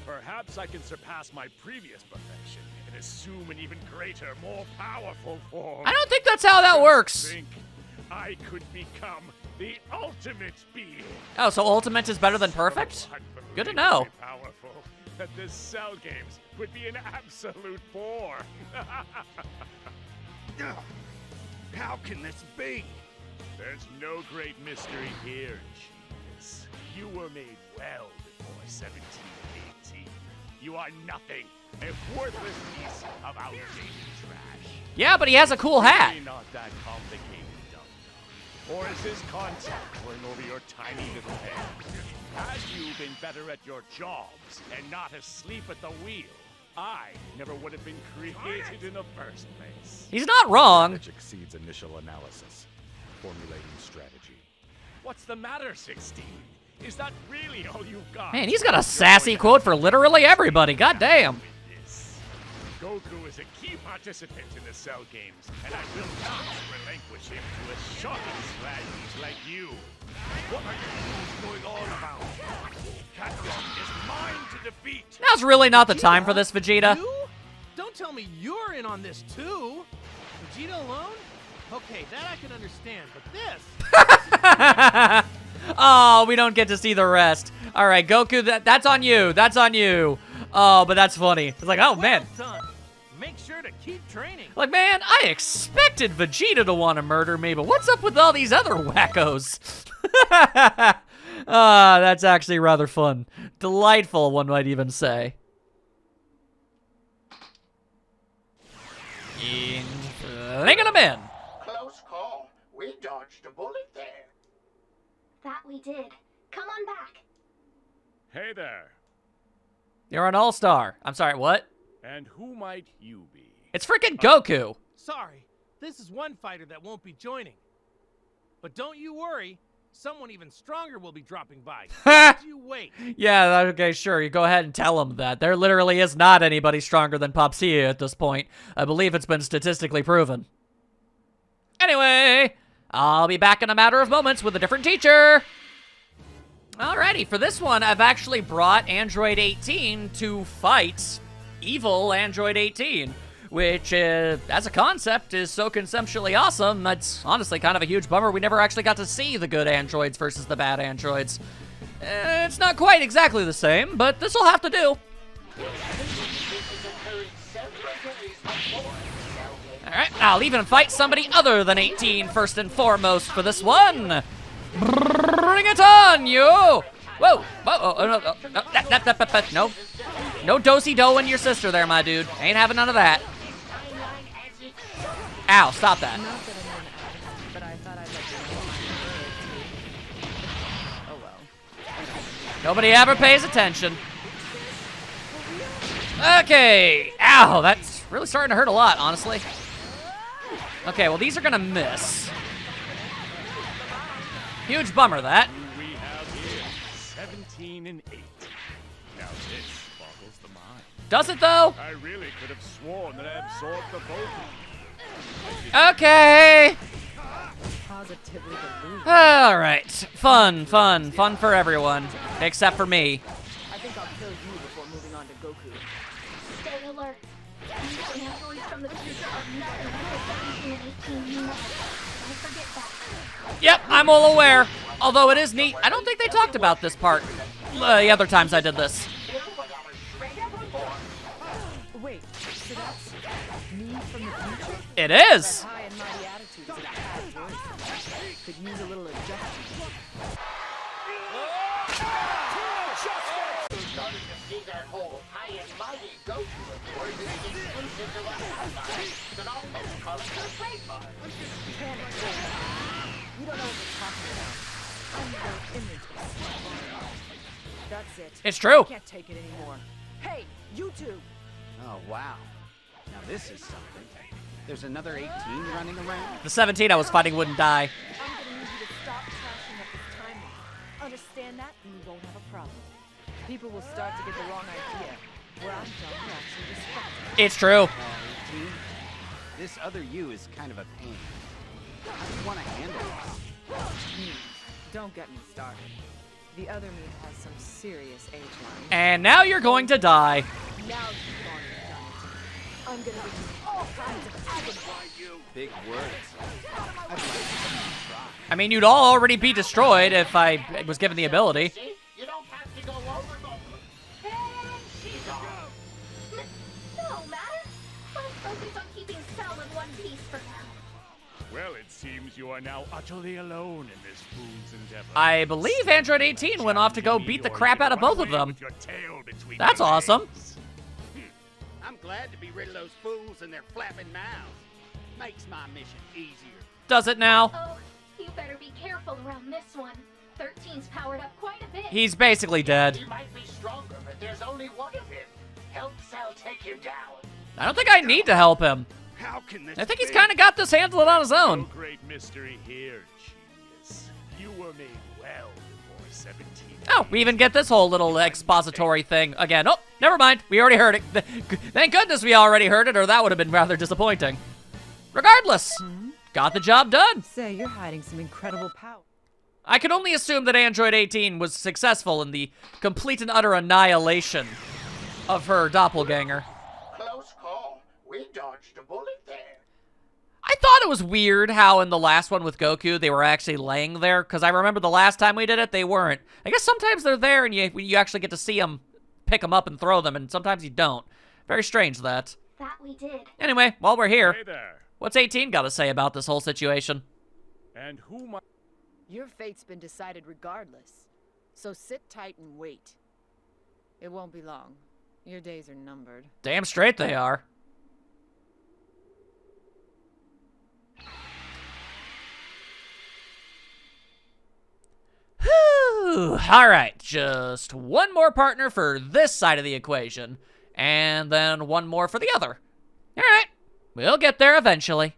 Perhaps I can surpass my previous perfection and assume an even greater, more powerful form. I don't think that's how that works. Think I could become the ultimate being. Oh, so Ultimate is better than Perfect? Good to know. Powerful that the Cell games would be an absolute bore. How can this be? There's no great mystery here, genius. You were made well before 1718. You are nothing. A worthless piece of outdated trash. Yeah, but he has a cool hat. Maybe not that complicated, Dum-Dum. Or is this concept going over your tiny little head? Had you been better at your jobs and not asleep at the wheel, I never would have been created in the first place. He's not wrong. Which exceeds initial analysis. Formulating strategy. What's the matter, 16? Is that really all you've got? Man, he's got a sassy quote for literally everybody. God damn. Goku is a key participant in the Cell games, and I will not relinquish him to a shocking strategies like you. What are you going on about? Kakarot is mine to defeat. Now's really not the time for this, Vegeta. You? Don't tell me you're in on this too. Vegeta alone? Okay, that I can understand, but this... Oh, we don't get to see the rest. All right, Goku, that's on you. That's on you. Oh, but that's funny. It's like, oh, man. Done. Make sure to keep training. Like, man, I expected Vegeta to want to murder me, but what's up with all these other wackos? That's actually rather fun. Delightful, one might even say. And flinging them in. Close call. We dodged a bullet there. That we did. Come on back. Hey there. You're an all-star. I'm sorry, what? And who might you be? It's freaking Goku. Sorry, this is one fighter that won't be joining. But don't you worry, someone even stronger will be dropping by. Just you wait. Yeah, okay, sure. You go ahead and tell him that. There literally is not anybody stronger than Popsia at this point. I believe it's been statistically proven. Anyway, I'll be back in a matter of moments with a different teacher. Alrighty, for this one, I've actually brought Android 18 to fight evil Android 18, which, as a concept, is so conceptually awesome. That's honestly kind of a huge bummer we never actually got to see the good androids versus the bad androids. It's not quite exactly the same, but this will have to do. Alright, I'll even fight somebody other than 18 first and foremost for this one. Bring it on, you! Whoa! Whoa! No. No dosey-doing your sister there, my dude. Ain't having none of that. Ow, stop that. Nobody ever pays attention. Okay. Ow, that's really starting to hurt a lot, honestly. Okay, well, these are gonna miss. Huge bummer, that. We have here 17 and 8. Now this boggles the mind. Does it, though? I really could have sworn that I absorbed the both. Okay. Positively delusional. All right. Fun for everyone, except for me. I think I'll kill you before moving on to Goku. Stay alert. These androids from the future are nothing like the 17 and 18 you know. Don't forget that. Yep, I'm all aware. Although it is neat, I don't think they talked about this part the other times I did this. Wait, so that's me from the future? It is. That high and mighty attitude is a bad voice. Could use a little adjustment. Starting to see that whole high and mighty Goku report is exclusive to us. Could almost call it a trademark. You don't know what you're talking about. I'm your image. That's it. It's true. I can't take it anymore. Hey, you two! Oh, wow. Now this is something. There's another 18 running around? The 17 I was fighting wouldn't die. I'm gonna need you to stop trashing up this timeline. Understand that, and you won't have a problem. People will start to get the wrong idea. Where I'm from, we're actually respected. It's true. 18? This other you is kind of a pain. How do you want to handle this? Don't get me started. The other me has some serious age lines. And now you're going to die. Now you've gone and done it. I'm gonna give you all kinds of agony. Big words. I'd like to try. I mean, you'd all already be destroyed if I was given the ability. You don't have to go overboard. And she's off. No matter. Let's focus on keeping Cell in one piece for now. Well, it seems you are now utterly alone in this fool's endeavor. I believe Android 18 went off to go beat the crap out of both of them. That's awesome. I'm glad to be rid of those fools and their flapping mouths. Makes my mission easier. Does it now? Oh, you better be careful around this one. 13's powered up quite a bit. He's basically dead. He might be stronger, but there's only one of him. Help Cell take him down. I don't think I need to help him. How can this I think he's be? kind of got this handled on his own. No great mystery here, genius. You were made well before 17. Oh, we even get this whole little expository thing again. Oh, never mind. We already heard it. Thank goodness we already heard it, or that would have been rather disappointing. Regardless, got the job done. Say, you're hiding some incredible power. I can only assume that Android 18 was successful in the complete and utter annihilation of her doppelganger. Close call. We dodged a bullet there. I thought it was weird how in the last one with Goku, they were actually laying there, because I remember the last time we did it, they weren't. I guess sometimes they're there and you actually get to see them, pick them up and throw them, and sometimes you don't. Very strange, that. That we did. Anyway, while we're here, Hey there. what's 18 got to say about this whole situation? And who might... Your fate's been decided regardless. So sit tight and wait. It won't be long. Your days are numbered. Damn straight they are. Whew. All right, just one more partner for this side of the equation, and then one more for the other. All right, we'll get there eventually.